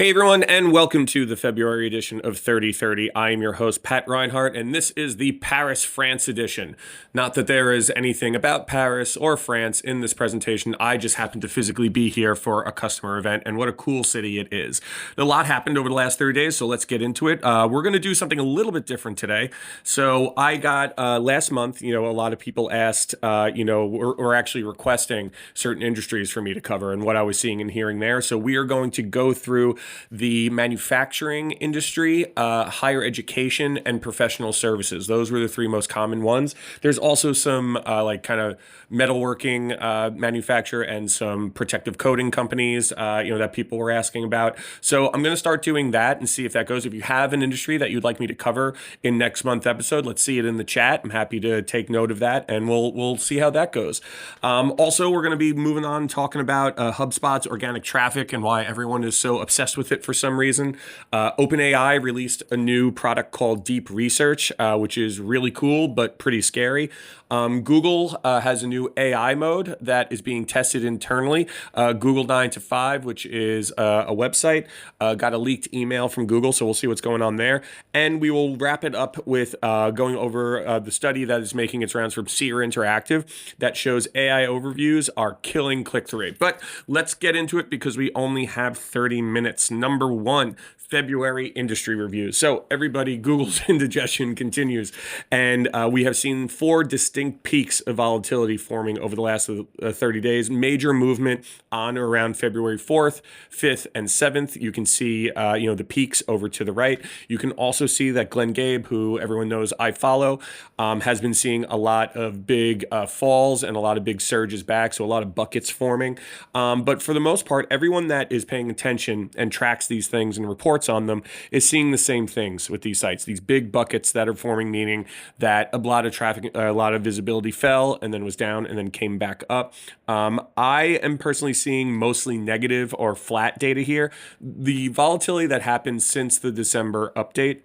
Hey everyone, and welcome to the February edition of 3030. I am your host, Pat Reinhardt, and this is the Paris, France edition. Not that there is anything about Paris or France in this presentation. I just happen to physically be here for a customer event, and what a cool city it is. A lot happened over the last 30 days, so let's get into it. We're going to do something a little bit different today. So I got, last month, a lot of people asked, or actually requesting certain industries for me to cover and what I was seeing and hearing there. So we are going to go through the manufacturing industry, higher education, and professional services. Those were the three most common ones. There's also some kind of metalworking manufacturer and some protective coating companies, that people were asking about. So I'm going to start doing that and see if that goes. If you have an industry that you'd like me to cover in next month's episode, let's see it in the chat. I'm happy to take note of that, and we'll see how that goes. Also, we're going to be moving on talking about HubSpot's organic traffic and why everyone is so obsessed with it for some reason. OpenAI released a new product called Deep Research, which is really cool but pretty scary. Google has a new AI mode that is being tested internally. Google 9 to 5, which is a website, got a leaked email from Google, so we'll see what's going on there. And we will wrap it up with going over the study that is making its rounds from SEER Interactive that shows AI overviews are killing click-through rate. But let's get into it because we only have 30 minutes. Number one, February industry review. So everybody, Google's indigestion continues, and we have seen four distinct peaks of volatility forming over the last 30 days. Major movement on or around February 4th, 5th, and 7th. You can see, the peaks over to the right. You can also see that Glenn Gabe, who everyone knows I follow, has been seeing a lot of big falls and a lot of big surges back, so a lot of buckets forming. But for the most part, everyone that is paying attention and tracks these things and reports on them is seeing the same things with these sites, these big buckets that are forming, meaning that a lot of traffic, a lot of visibility fell and then was down and then came back up. I am personally seeing mostly negative or flat data here. The volatility that happened since the December update,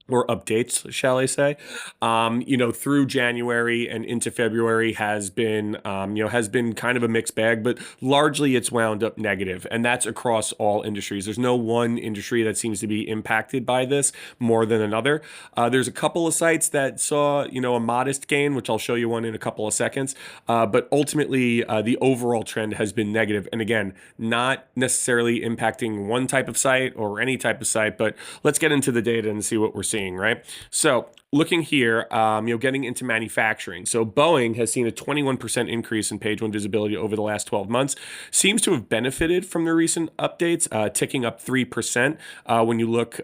or updates, shall I say, through January and into February has been kind of a mixed bag, but largely it's wound up negative, and that's across all industries. There's no one industry that seems to be impacted by this more than another. There's a couple of sites that saw, a modest gain, which I'll show you one in a couple of seconds, but ultimately the overall trend has been negative, and again, not necessarily impacting one type of site or any type of site, but let's get into the data and see what we're seeing. Right? So looking here, getting into manufacturing. So Boeing has seen a 21% increase in page one visibility over the last 12 months. Seems to have benefited from the recent updates, ticking up 3% when you look,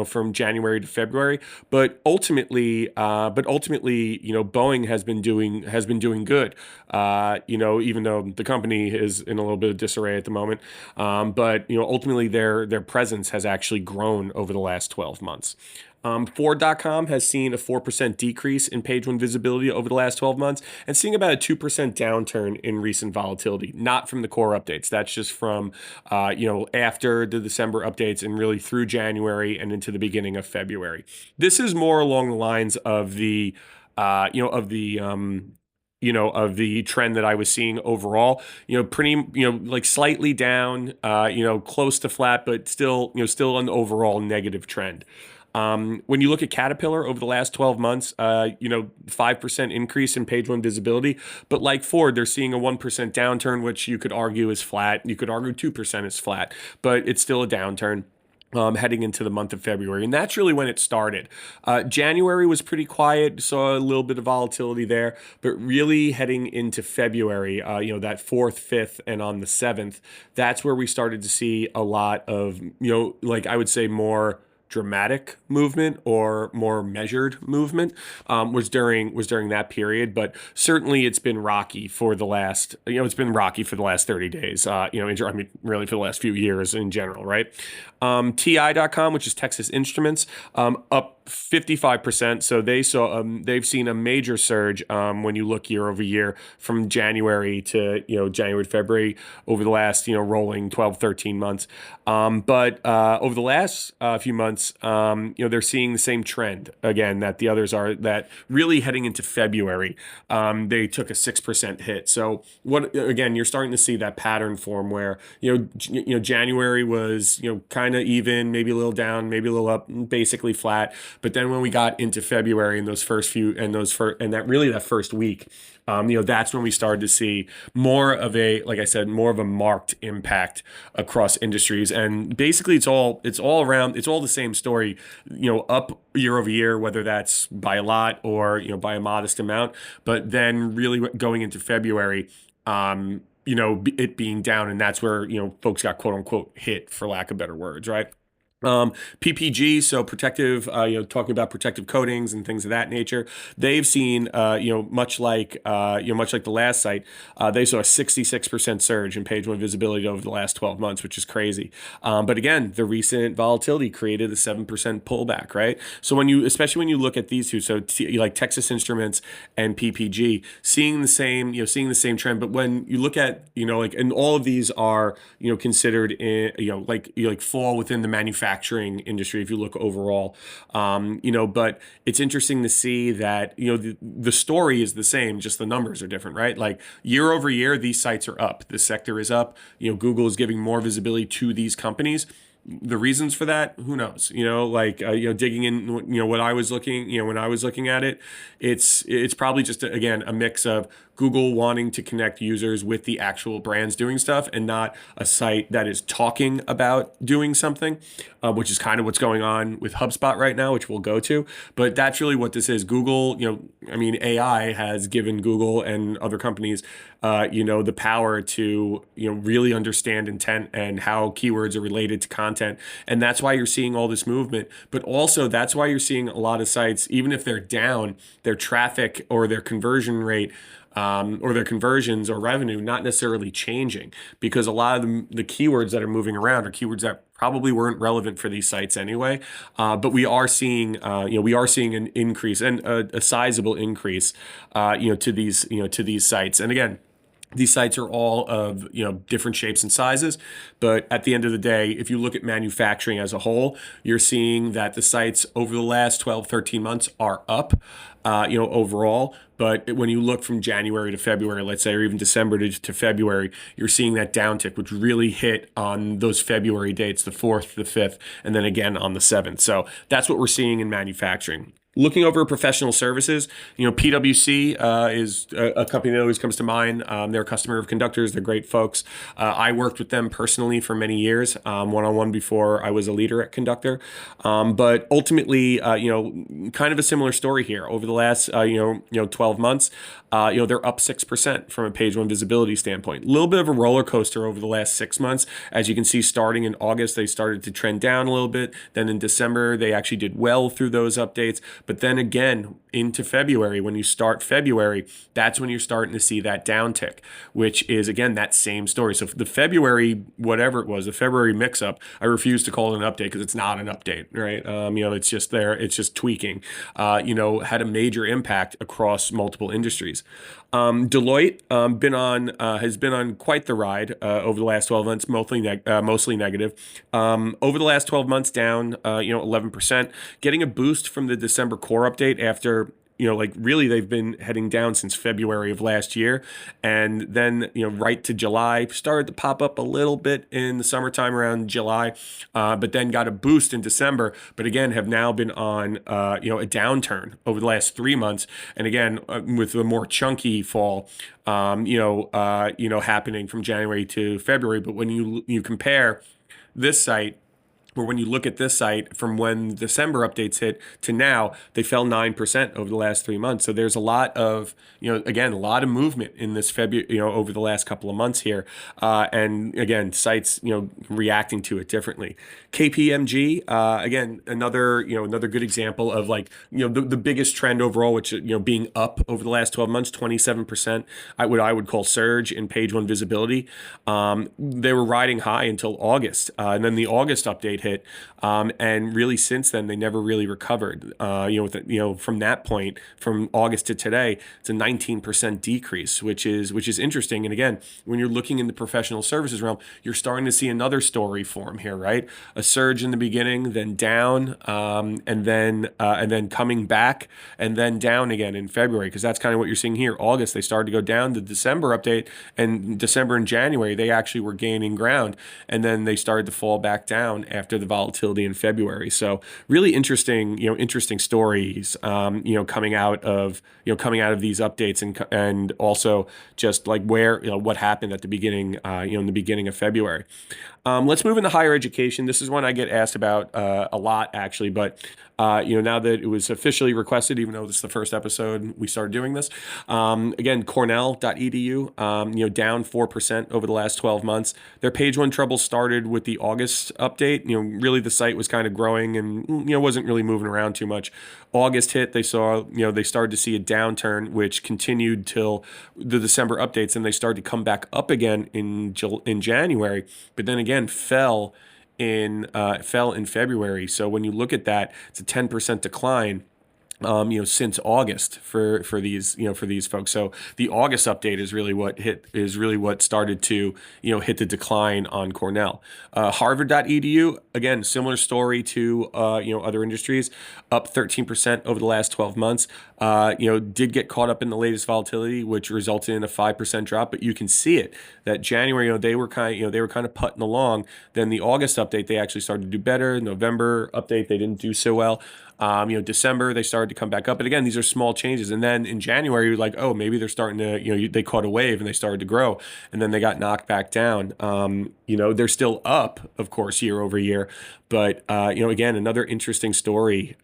from January to February. But ultimately, Boeing has been doing good. Even though the company is in a little bit of disarray at the moment, but ultimately their presence has actually grown over the last 12 months. Ford.com has seen a 4% decrease in page one visibility over the last 12 months and seeing about a 2% downturn in recent volatility, not from the core updates. That's just from, after the December updates and really through January and into the beginning of February. This is more along the lines of the trend that I was seeing overall, pretty, slightly down, close to flat, but still an overall negative trend. When you look at Caterpillar over the last 12 months, 5% increase in page one visibility, but like Ford, they're seeing a 1% downturn, which you could argue is flat. You could argue 2% is flat, but it's still a downturn. Heading into the month of February. And that's really when it started. January was pretty quiet, saw a little bit of volatility there, but really heading into February, that 4th, 5th, and on the 7th, that's where we started to see a lot of, I would say more dramatic movement or more measured movement was during that period, but certainly it's been rocky for the last 30 days, really for the last few years in general, right? TI.com, which is Texas Instruments, up 55%. So they've seen a major surge when you look year over year from January to January to February over the last rolling 12 13 months. But over the last few months, they're seeing the same trend again that the others are, that really heading into February, they took a 6% hit. So what again, you're starting to see that pattern form where January was kind of even, maybe a little down, maybe a little up, basically flat. But then when we got into February and those first few and those first and that really that first week, that's when we started to see more of a, like I said, more of a marked impact across industries. And basically it's all the same story, up year over year, whether that's by a lot or, by a modest amount. But then really going into February, it being down, and that's where, folks got quote unquote hit, for lack of better words, right? PPG, so protective, talking about protective coatings and things of that nature. They've seen, much like the last site, they saw a 66% surge in page one visibility over the last 12 months, which is crazy. But again, the recent volatility created a 7% pullback, right? So especially when you look at these two, so like Texas Instruments and PPG, seeing the same trend. But when you look at, and all of these are, considered in, fall within the manufacturing industry if you look overall, but it's interesting to see that the story is the same, just the numbers are different, right? Like year over year, these sites are up, the sector is up. Google is giving more visibility to these companies. The reasons for that, who knows? Digging in, when I was looking at it, it's probably just again a mix of Google wanting to connect users with the actual brands doing stuff, and not a site that is talking about doing something, which is kind of what's going on with HubSpot right now, which we'll go to. But that's really what this is. Google, AI has given Google and other companies, the power to, really understand intent and how keywords are related to content. And that's why you're seeing all this movement. But also that's why you're seeing a lot of sites, even if they're down, their traffic or their conversion rate, or their conversions or revenue not necessarily changing, because a lot of the keywords that are moving around are keywords that probably weren't relevant for these sites anyway. But we are seeing an increase, and a sizable increase, to these sites. And again, these sites are all of different shapes and sizes, but at the end of the day, if you look at manufacturing as a whole, you're seeing that the sites over the last 12, 13 months are up, overall. But when you look from January to February, let's say, or even December to February, you're seeing that downtick, which really hit on those February dates, the 4th, the 5th, and then again on the 7th. So that's what we're seeing in manufacturing. Looking over professional services, PwC is a company that always comes to mind. They're a customer of Conductors. They're great folks. I worked with them personally for many years, one-on-one before I was a leader at Conductor. But ultimately, kind of a similar story here. Over the last, 12 months, they're up 6% from a page one visibility standpoint. A little bit of a roller coaster over the last 6 months. As you can see, starting in August, they started to trend down a little bit. Then in December, they actually did well through those updates. But then again, into February, when you start February, that's when you're starting to see that downtick, which is, again, that same story. So the February, whatever it was, the February mix-up, I refuse to call it an update because it's not an update, right? It's just there. It's just tweaking, had a major impact across multiple industries. Deloitte has been on quite the ride over the last 12 months, mostly negative. Over the last 12 months, down 11%, getting a boost from the December core update after really they've been heading down since February of last year. And then, right to July, started to pop up a little bit in the summertime around July, but then got a boost in December. But again, have now been on, a downturn over the last 3 months. And again, with a more chunky fall, happening from January to February. But when you compare this site, or when you look at this site from when December updates hit to now, they fell 9% over the last 3 months. So there's a lot of, again, a lot of movement in this February, over the last couple of months here. And again, sites, reacting to it differently. KPMG, again, another good example of the biggest trend overall, which, being up over the last 12 months, 27%, what I would call surge in page one visibility. They were riding high until August. And then the August update hit. hit, and really since then they never really recovered. From that point, from August to today, it's a 19% decrease, which is interesting. And again, when you're looking in the professional services realm, you're starting to see another story form here, right? A surge in the beginning, then down, and then coming back, and then down again in February, because that's kind of what you're seeing here. August, they started to go down. The December update, and December and January, they actually were gaining ground, and then they started to fall back down after the volatility in February. So really interesting stories, coming out of these updates, and also just like where, what happened at the beginning, in the beginning of February. Let's move into higher education. This is one I get asked about a lot, actually, but now that it was officially requested, even though this is the first episode we started doing this, again, Cornell.edu, down 4% over the last 12 months. Their page one trouble started with the August update. Really the site was kind of growing and, wasn't really moving around too much. August hit, they saw, they started to see a downturn, which continued till the December updates, and they started to come back up again in January, but then again fell in February. So when you look at that, it's a 10% decline. Since August for these folks. So the August update is really what started to, hit the decline on Cornell. Harvard.edu, again, similar story to, other industries, up 13% over the last 12 months. Did get caught up in the latest volatility, which resulted in a 5% drop, but you can see it that January, they were kind of putting along. Then the August update, they actually started to do better. November update, they didn't do so well. December, they started to come back up. But again, these are small changes. And then in January, you're like, oh, maybe they're starting to, they caught a wave and they started to grow. And then they got knocked back down. They're still up, of course, year over year. But, again, another interesting story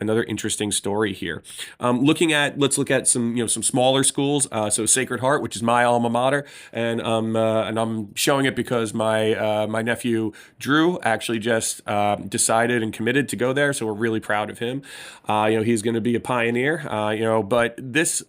here. Let's look at some smaller schools. So Sacred Heart, which is my alma mater. And I'm showing it because my nephew, Drew, actually just decided and committed to go there. So we're really proud of him. He's going to be a pioneer, but this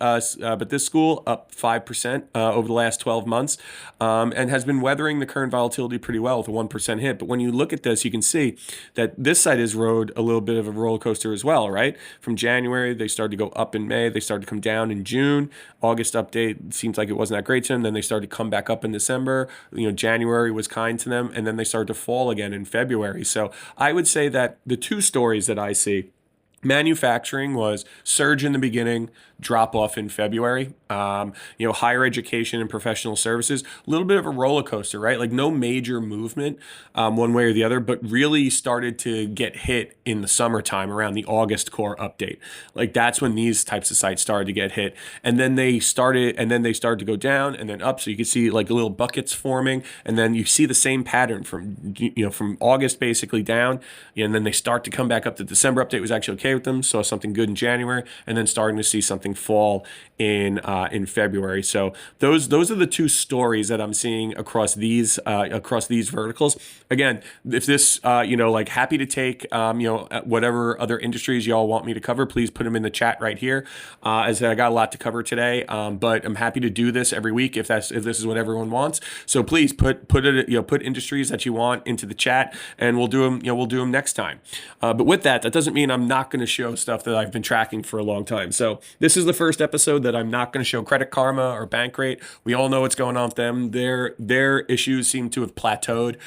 school up 5% over the last 12 months, and has been weathering the current volatility pretty well with a 1% hit. But when you look at this, you can see that this site has rode a little bit of a roller coaster as well, right? From January, they started to go up in May. They started to come down in June. August update seems like it wasn't that great to them. Then they started to come back up in December. January was kind to them, and then they started to fall again in February. So I would say that the two stories that I see, manufacturing was surge in the beginning, drop off in February. Higher education and professional services, a little bit of a roller coaster, right? Like no major movement one way or the other, but really started to get hit in the summertime around the August core update. Like that's when these types of sites started to get hit. And then they started to go down and then up. So you can see like little buckets forming, and then you see the same pattern from August basically down. And then they start to come back up. The December update was actually okay with them. Saw something good in January, and then starting to see something fall in February. So those are the two stories that I'm seeing across these verticals. Again, if this happy to take whatever other industries y'all want me to cover, please put them in the chat right here. As I got a lot to cover today, but I'm happy to do this every week if this is what everyone wants. So please put industries that you want into the chat, and we'll do them next time. But with that doesn't mean I'm not going to show stuff that I've been tracking for a long time. So this is the first episode that I'm not going to show Credit Karma or Bankrate. We all know what's going on with them. Their issues seem to have plateaued.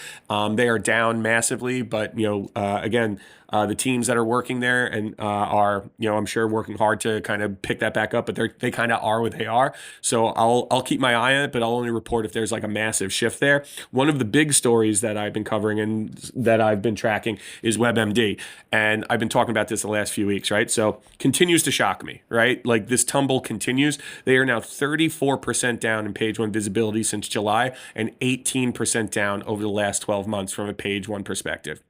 They are down massively, but again, the teams that are working there and are, I'm sure working hard to kind of pick that back up, but they kind of are what they are. So I'll keep my eye on it, but I'll only report if there's like a massive shift there. One of the big stories that I've been covering and that I've been tracking is WebMD. And I've been talking about this the last few weeks, right? So continues to shock me, right? Like this tumble continues. They are now 34% down in page one visibility since July and 18% down over the last 12 months from a page one perspective.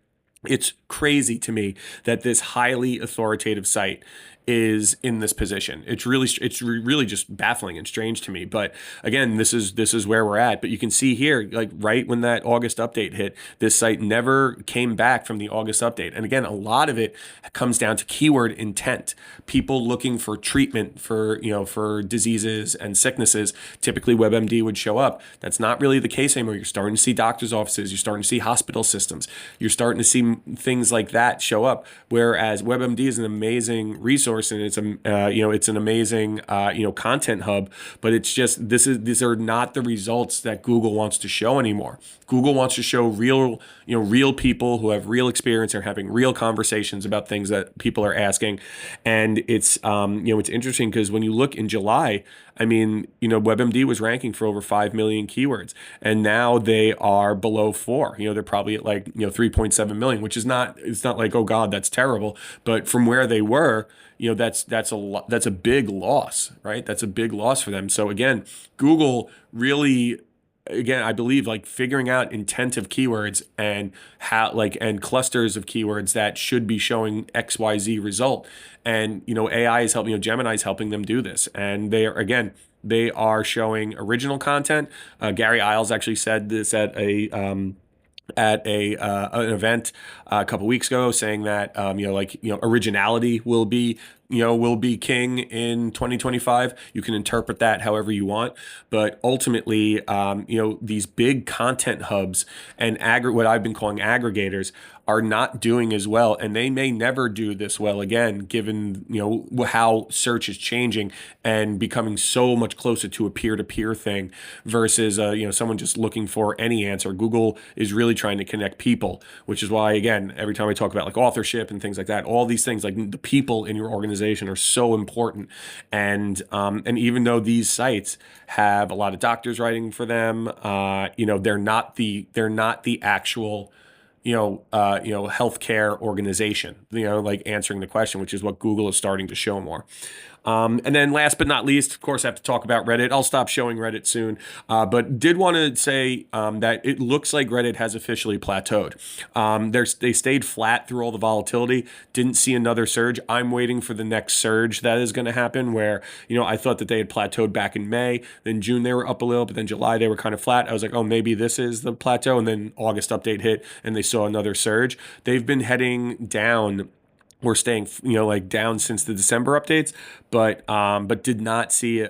It's crazy to me that this highly authoritative site is in this position. It's really just baffling and strange to me. But again, this is where we're at. But you can see here, like right when that August update hit, this site never came back from the August update. And again, a lot of it comes down to keyword intent. People looking for treatment for diseases and sicknesses. Typically, WebMD would show up. That's not really the case anymore. You're starting to see doctors' offices. You're starting to see hospital systems. You're starting to see things like that show up. Whereas WebMD is an amazing resource and it's an amazing content hub, but it's just these are not the results that Google wants to show anymore. Google wants to show real people who have real experience and are having real conversations about things that people are asking. And it's interesting because when you look in July, WebMD was ranking for over 5 million keywords, and now they are below 4. They're probably at 3.7 million, which is it's not like, oh God, that's terrible. But from where they were, that's a big loss, right? That's a big loss for them. So again, Google really, I believe figuring out intent of keywords and and clusters of keywords that should be showing XYZ result. And, AI is helping, Gemini is helping them do this. And they are showing original content. Gary Iles actually said this at an event a couple weeks ago, saying that originality will be king in 2025. You can interpret that however you want, but ultimately, these big content hubs and what I've been calling aggregators are not doing as well, and they may never do this well again, given how search is changing and becoming so much closer to a peer-to-peer thing versus someone just looking for any answer. Google is really trying to connect people, which is why, again, every time I talk about authorship and things like that, all these things, the people in your organization are so important. And even though these sites have a lot of doctors writing for them, they're not the actual healthcare organization, answering the question, which is what Google is starting to show more. And then last but not least, of course, I have to talk about Reddit. I'll stop showing Reddit soon, but did want to say that it looks like Reddit has officially plateaued. They stayed flat through all the volatility, didn't see another surge. I'm waiting for the next surge that is going to happen where, I thought that they had plateaued back in May, then June they were up a little, but then July they were kind of flat. I was like, oh, maybe this is the plateau. And then August update hit and they saw another surge. They've been heading down. We're staying, down since the December updates, but did not see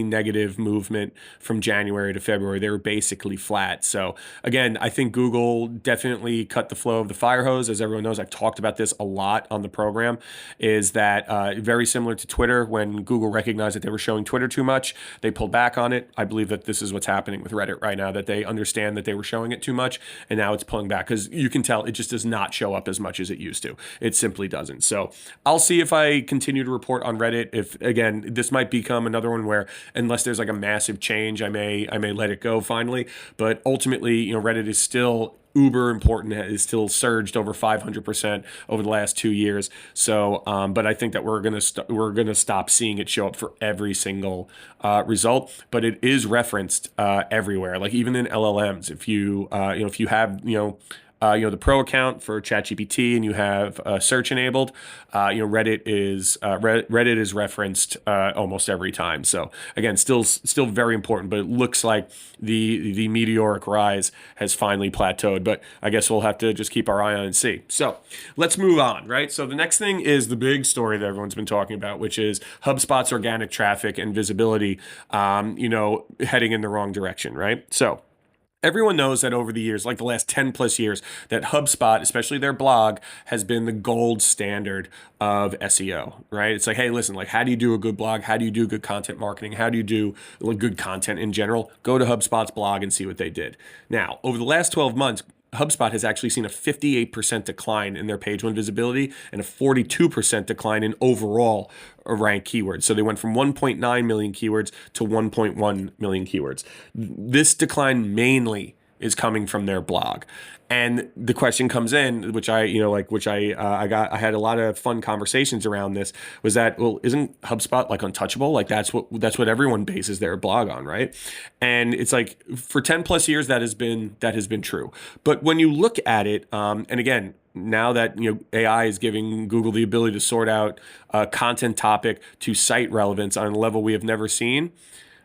negative movement from January to February. They were basically flat. So again, I think Google definitely cut the flow of the fire hose. As everyone knows, I've talked about this a lot on the program. Is that very similar to Twitter? When Google recognized that they were showing Twitter too much, they pulled back on it. I believe that this is what's happening with Reddit right now. That they understand that they were showing it too much, and now it's pulling back because you can tell it just does not show up as much as it used to. It simply doesn't. So I'll see if I continue to report on Reddit. If again, this might become another one where unless there's a massive change, I may let it go finally. But ultimately, Reddit is still uber important. Is still surged over 500% over the last 2 years. So, but I think that we're gonna stop seeing it show up for every single result. But it is referenced everywhere, even in LLMs. If you have the pro account for ChatGPT and you have search enabled, Reddit is referenced almost every time. So again, still very important, but it looks like the meteoric rise has finally plateaued. But I guess we'll have to just keep our eye on and see. So let's move on, right? So the next thing is the big story that everyone's been talking about, which is HubSpot's organic traffic and visibility, heading in the wrong direction, right? So everyone knows that over the years, the last 10 plus years, that HubSpot, especially their blog, has been the gold standard of SEO, right? It's hey, listen, how do you do a good blog? How do you do good content marketing? How do you do good content in general? Go to HubSpot's blog and see what they did. Now, over the last 12 months, HubSpot has actually seen a 58% decline in their page one visibility and a 42% decline in overall ranked keywords. So they went from 1.9 million keywords to 1.1 million keywords. This decline mainly is coming from their blog. And the question comes in, which I had a lot of fun conversations around this, was that, well, isn't HubSpot like untouchable? Like that's what everyone bases their blog on, right? And it's like for 10 plus years that has been true. But when you look at it, and again, now that AI is giving Google the ability to sort out content topic to site relevance on a level we have never seen,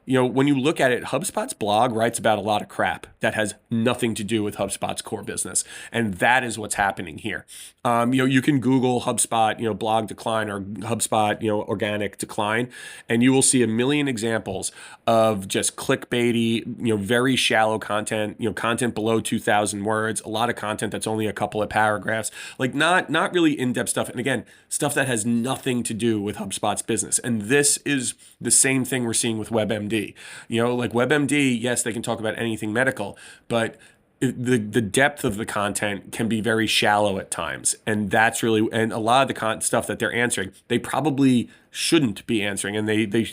when you look at it, HubSpot's blog writes about a lot of crap that has nothing to do with HubSpot's core business. And that is what's happening here. You can Google HubSpot, blog decline or HubSpot, organic decline, and you will see a million examples of just clickbaity, very shallow content, content below 2,000 words, a lot of content that's only a couple of paragraphs, like not really in-depth stuff. And again, stuff that has nothing to do with HubSpot's business. And this is the same thing we're seeing with WebMD. Like WebMD, yes, they can talk about anything medical, but the depth of the content can be very shallow at times, and that's really, and a lot of the stuff that they're answering they probably shouldn't be answering, and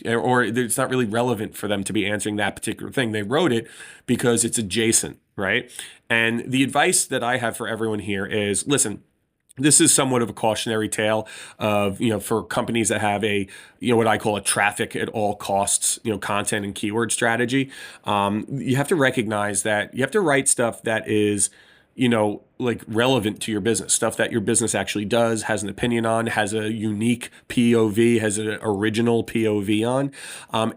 or it's not really relevant for them to be answering that particular thing. They wrote it because it's adjacent, right? And the advice that I have for everyone here is, listen, this is somewhat of a cautionary tale of, for companies that have a, what I call a traffic at all costs, content and keyword strategy. You have to recognize that you have to write stuff that is, like relevant to your business, stuff that your business actually does, has an opinion on, has a unique POV, has an original POV on,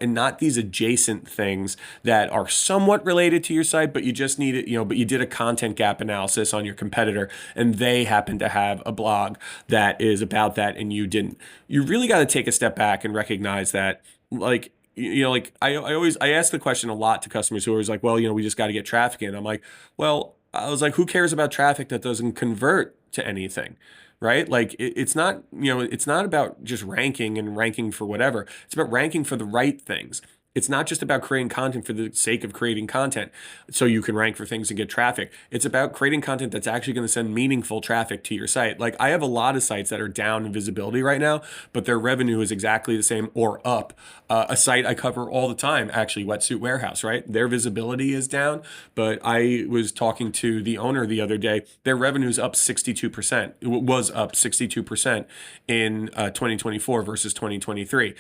and not these adjacent things that are somewhat related to your site, but you just need it, but you did a content gap analysis on your competitor and they happen to have a blog that is about that and you didn't. You really got to take a step back and recognize that, like, like I ask the question a lot to customers who are always like, well, we just got to get traffic in. I'm like, well, I was like, who cares about traffic that doesn't convert to anything, right? Like it's not, it's not about just ranking and ranking for whatever. It's about ranking for the right things. It's not just about creating content for the sake of creating content so you can rank for things and get traffic. It's about creating content that's actually going to send meaningful traffic to your site. Like I have a lot of sites that are down in visibility right now, but their revenue is exactly the same or up. A site I cover all the time, actually, Wetsuit Warehouse, right? Their visibility is down, but I was talking to the owner the other day. Their revenue is up 62%. It was up 62% in 2024 versus 2023.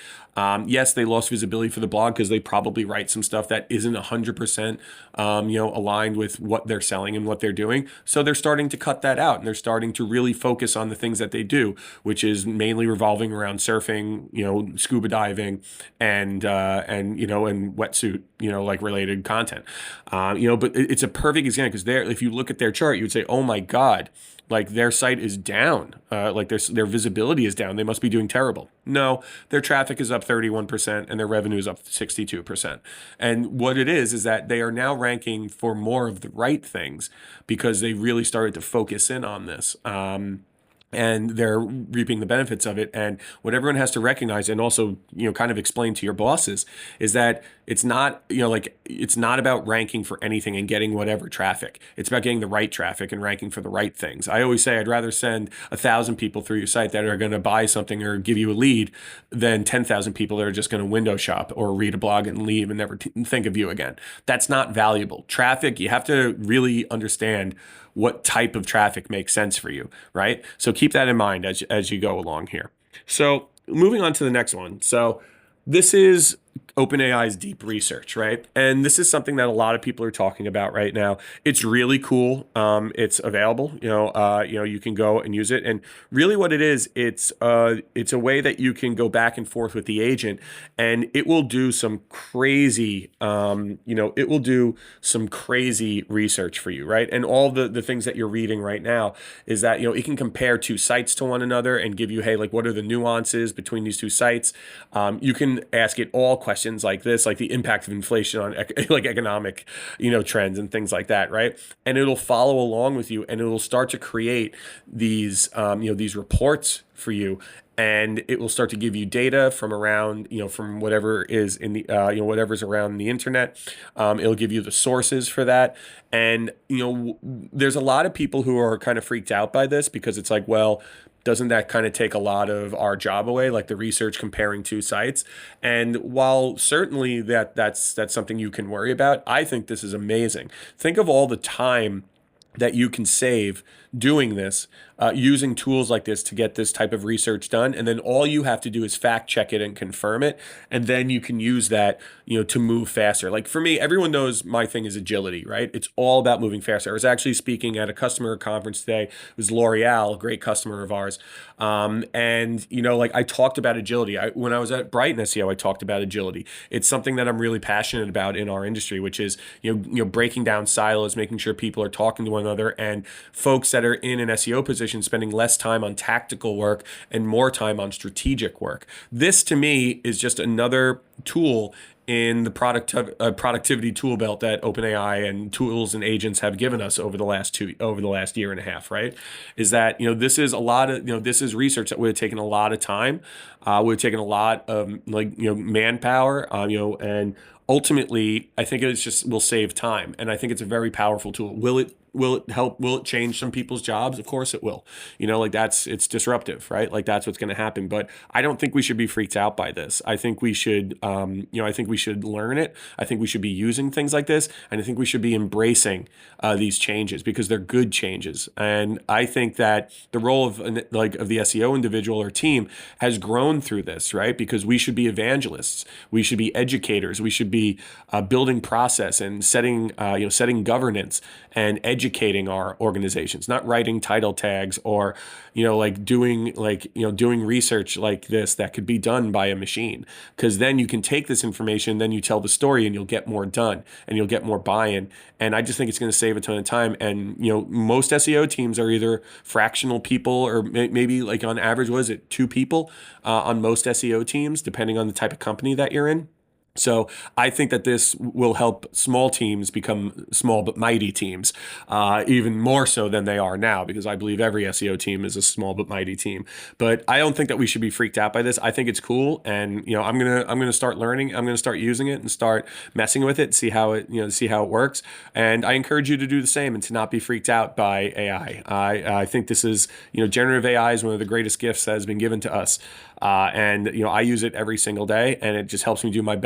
Yes, they lost visibility for the blog because they probably write some stuff that isn't 100%, aligned with what they're selling and what they're doing. So they're starting to cut that out and they're starting to really focus on the things that they do, which is mainly revolving around surfing, scuba diving, and wetsuit, like related content. But it's a perfect example because if you look at their chart, you would say, oh my God, like their site is down, like their visibility is down. They must be doing terrible. No, their traffic is up 31% and their revenue is up 62%. And what it is that they are now ranking for more of the right things because they really started to focus in on this. And they're reaping the benefits of it. And what everyone has to recognize and also, kind of explain to your bosses is that it's not, it's not about ranking for anything and getting whatever traffic. It's about getting the right traffic and ranking for the right things. I always say I'd rather send 1,000 people through your site that are going to buy something or give you a lead than 10,000 people that are just going to window shop or read a blog and leave and never think of you again. That's not valuable. Traffic, you have to really understand what type of traffic makes sense for you, right? So keep that in mind as you go along here. So moving on to the next one. So this is OpenAI's deep research, right? And this is something that a lot of people are talking about right now. It's really cool. It's available. You can go and use it. And really, what it is, it's a way that you can go back and forth with the agent, and it will do some crazy, it will do some crazy research for you, right? And all the things that you're reading right now is that it can compare two sites to one another and give you, hey, like what are the nuances between these two sites? You can ask it all questions like this, like the impact of inflation on like economic, trends and things like that, right? And it'll follow along with you, and it'll start to create these, these reports for you, and it will start to give you data from around, from whatever is in the, whatever's around the internet. It'll give you the sources for that, and there's a lot of people who are kind of freaked out by this because it's like, well, doesn't that kind of take a lot of our job away, like the research comparing two sites? And while certainly that's something you can worry about, I think this is amazing. Think of all the time that you can save doing this, using tools like this to get this type of research done. And then all you have to do is fact check it and confirm it. And then you can use that, to move faster. Like for me, everyone knows my thing is agility, right? It's all about moving faster. I was actually speaking at a customer conference today. It was L'Oreal, a great customer of ours. And, like I talked about agility. When I was at Brighton SEO, I talked about agility. It's something that I'm really passionate about in our industry, which is, breaking down silos, making sure people are talking to one another, and folks that are in an SEO position spending less time on tactical work and more time on strategic work. This to me is just another tool in the productivity tool belt that OpenAI and tools and agents have given us over the last year and a half, right? Is that, this is a lot of, this is research that would have taken a lot of time, would have taken a lot of manpower, and ultimately I think it's just will save time. And I think it's a very powerful tool. Will it help? Will it change some people's jobs? Of course it will. It's disruptive, right? Like that's what's going to happen. But I don't think we should be freaked out by this. I think we should, I think we should learn it. I think we should be using things like this. And I think we should be embracing these changes because they're good changes. And I think that the role of the SEO individual or team has grown through this, right? Because we should be evangelists. We should be educators. We should be building process and setting governance and educating our organizations, not writing title tags or, doing research like this that could be done by a machine. Because then you can take this information, then you tell the story and you'll get more done and you'll get more buy-in. And I just think it's going to save a ton of time. And, most SEO teams are either fractional people or maybe like on average, what is it, 2 people on most SEO teams, depending on the type of company that you're in. So I think that this will help small teams become small but mighty teams, even more so than they are now, because I believe every SEO team is a small but mighty team. But I don't think that we should be freaked out by this. I think it's cool, and I'm gonna start learning. I'm gonna start using it and start messing with it, see how it works. And I encourage you to do the same and to not be freaked out by AI. I think this is generative AI is one of the greatest gifts that has been given to us. And I use it every single day, and it just helps me do my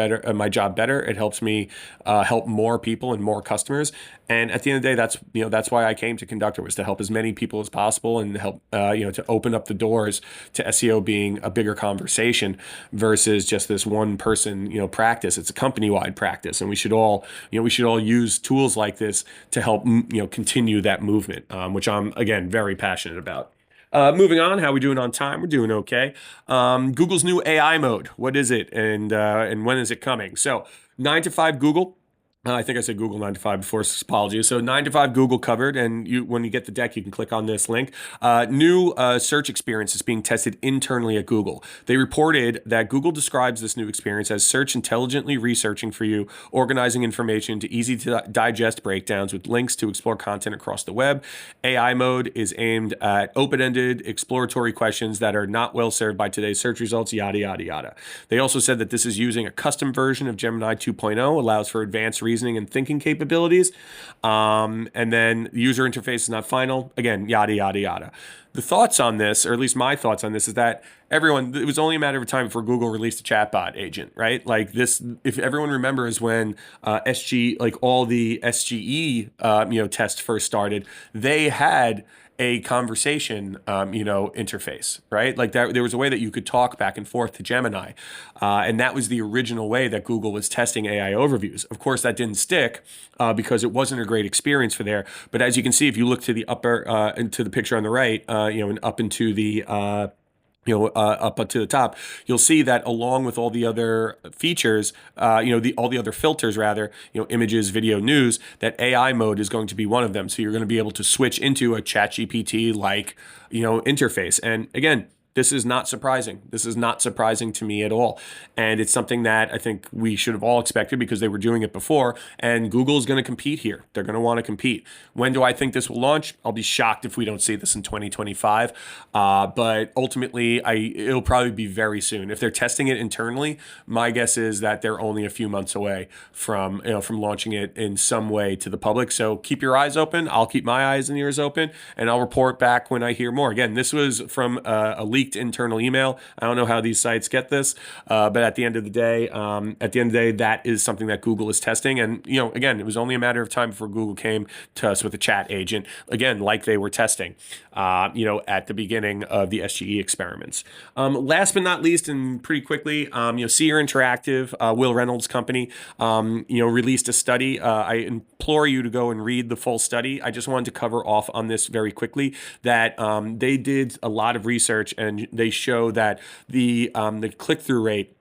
job better. It helps me help more people and more customers. And at the end of the day, that's why I came to Conductor, was to help as many people as possible and help to open up the doors to SEO being a bigger conversation versus just this one person practice. It's a company-wide practice, and we should all use tools like this to help continue that movement, which I'm again very passionate about. Moving on, how are we doing on time? We're doing okay. Google's new AI mode. What is it, and when is it coming? So 9 to 5 Google. I think I said Google 9 to 5 before, so apologies. So 9 to 5 Google covered, and when you get the deck, you can click on this link. New search experience is being tested internally at Google. They reported that Google describes this new experience as search intelligently researching for you, organizing information to easy to digest breakdowns with links to explore content across the web. AI mode is aimed at open-ended exploratory questions that are not well served by today's search results, yada, yada, yada. They also said that this is using a custom version of Gemini 2.0, allows for advanced reasoning and thinking capabilities. And then the user interface is not final. Again, yada, yada, yada. The thoughts on this, or at least my thoughts on this, is that it was only a matter of time before Google released a chatbot agent, right? Like this, if everyone remembers when all the SGE, tests first started, they had a conversation, interface, right? Like that, there was a way that you could talk back and forth to Gemini. And that was the original way that Google was testing AI overviews. Of course, that didn't stick because it wasn't a great experience for there. But as you can see, if you look to the upper, into the picture on the right, and up into the, up to the top, you'll see that along with all the other features, all the other filters rather, images, video, news, that AI mode is going to be one of them. So you're going to be able to switch into a ChatGPT like, interface. And again, this is not surprising. This is not surprising to me at all. And it's something that I think we should have all expected because they were doing it before. And Google is going to compete here. They're going to want to compete. When do I think this will launch? I'll be shocked if we don't see this in 2025. But ultimately, it'll probably be very soon. If they're testing it internally, my guess is that they're only a few months away from launching it in some way to the public. So keep your eyes open. I'll keep my eyes and ears open, and I'll report back when I hear more. Again, this was from a leak leaked internal email. I don't know how these sites get this, but at the end of the day, that is something that Google is testing. And, again, it was only a matter of time before Google came to us with a chat agent, again, like they were testing, at the beginning of the SGE experiments. Last but not least, and pretty quickly, SEER Interactive, Will Reynolds' company, released a study. I implore you to go and read the full study. I just wanted to cover off on this very quickly that they did a lot of research, and they show that the click-through rate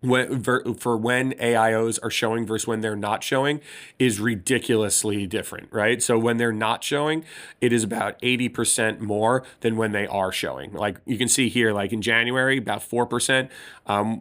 for when AIOs are showing versus when they're not showing is ridiculously different, right? So when they're not showing, it is about 80% more than when they are showing. Like you can see here, like in January, about 4%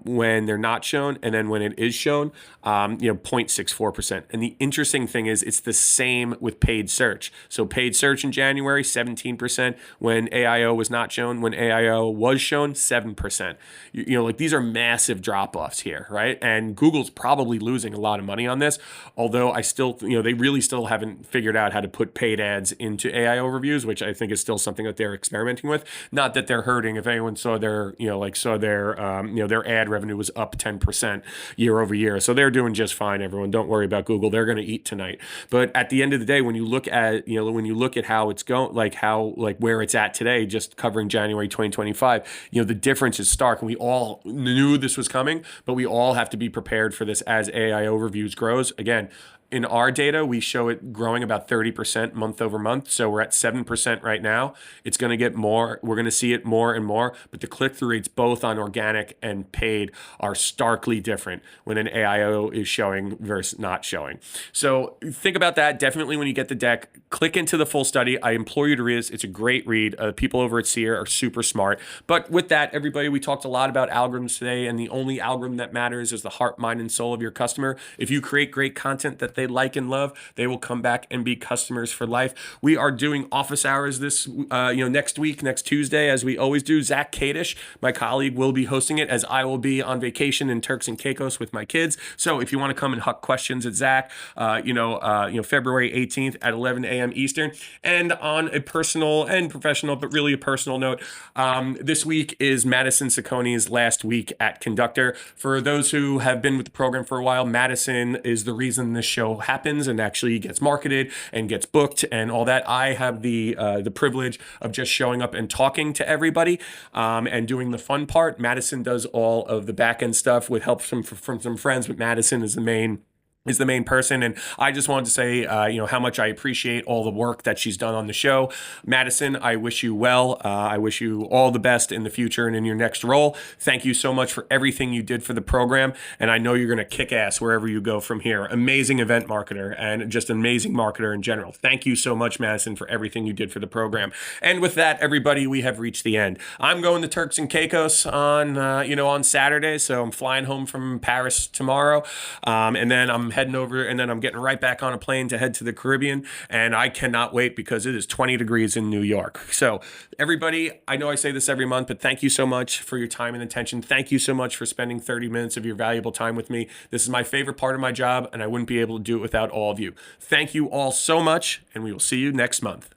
when they're not shown, and then when it is shown, 0.64%. And the interesting thing is it's the same with paid search. So paid search in January, 17% when AIO was not shown. When AIO was shown, 7%. Like these are massive drop-offs here, right? And Google's probably losing a lot of money on this, although I still, they really still haven't figured out how to put paid ads into AI overviews, which I think is still something that they're experimenting with. Not that they're hurting. If anyone saw their, their ad revenue was up 10% year over year. So they're doing just fine, everyone. Don't worry about Google. They're going to eat tonight. But at the end of the day, when you look at, how it's going, where it's at today, just covering January 2025, the difference is stark. And we all knew this was coming, but we all have to be prepared for this as AI overviews grows. Again, in our data, we show it growing about 30% month over month. So we're at 7% right now. It's going to get more. We're going to see it more and more. But the click-through rates, both on organic and paid, are starkly different when an AIO is showing versus not showing. So think about that. Definitely when you get the deck, click into the full study. I implore you to read this. It's a great read. People over at SEER are super smart. But with that, everybody, we talked a lot about algorithms today, and the only algorithm that matters is the heart, mind, and soul of your customer. If you create great content that they like and love, they will come back and be customers for life. We are doing office hours this, next week, next Tuesday, as we always do. Zach Kadish, my colleague, will be hosting it, as I will be on vacation in Turks and Caicos with my kids. So if you want to come and huck questions at Zach, February 18th at 11 a.m. Eastern. And on a personal and professional, but really a personal note, this week is Madison Cicconi's last week at Conductor. For those who have been with the program for a while, Madison is the reason this show happens and actually gets marketed and gets booked and all that. I have the privilege of just showing up and talking to everybody and doing the fun part. Madison does all of the back end stuff with help from some friends, but Madison is the main person. And I just wanted to say, how much I appreciate all the work that she's done on the show. Madison, I wish you well. I wish you all the best in the future and in your next role. Thank you so much for everything you did for the program. And I know you're going to kick ass wherever you go from here. Amazing event marketer and just an amazing marketer in general. Thank you so much, Madison, for everything you did for the program. And with that, everybody, we have reached the end. I'm going to Turks and Caicos on Saturday. So I'm flying home from Paris tomorrow. And then I'm heading over, and then I'm getting right back on a plane to head to the Caribbean, and I cannot wait because it is 20 degrees in New York. So everybody, I know I say this every month, but thank you so much for your time and attention. Thank you so much for spending 30 minutes of your valuable time with me. This is my favorite part of my job, and I wouldn't be able to do it without all of you. Thank you all so much, and we will see you next month.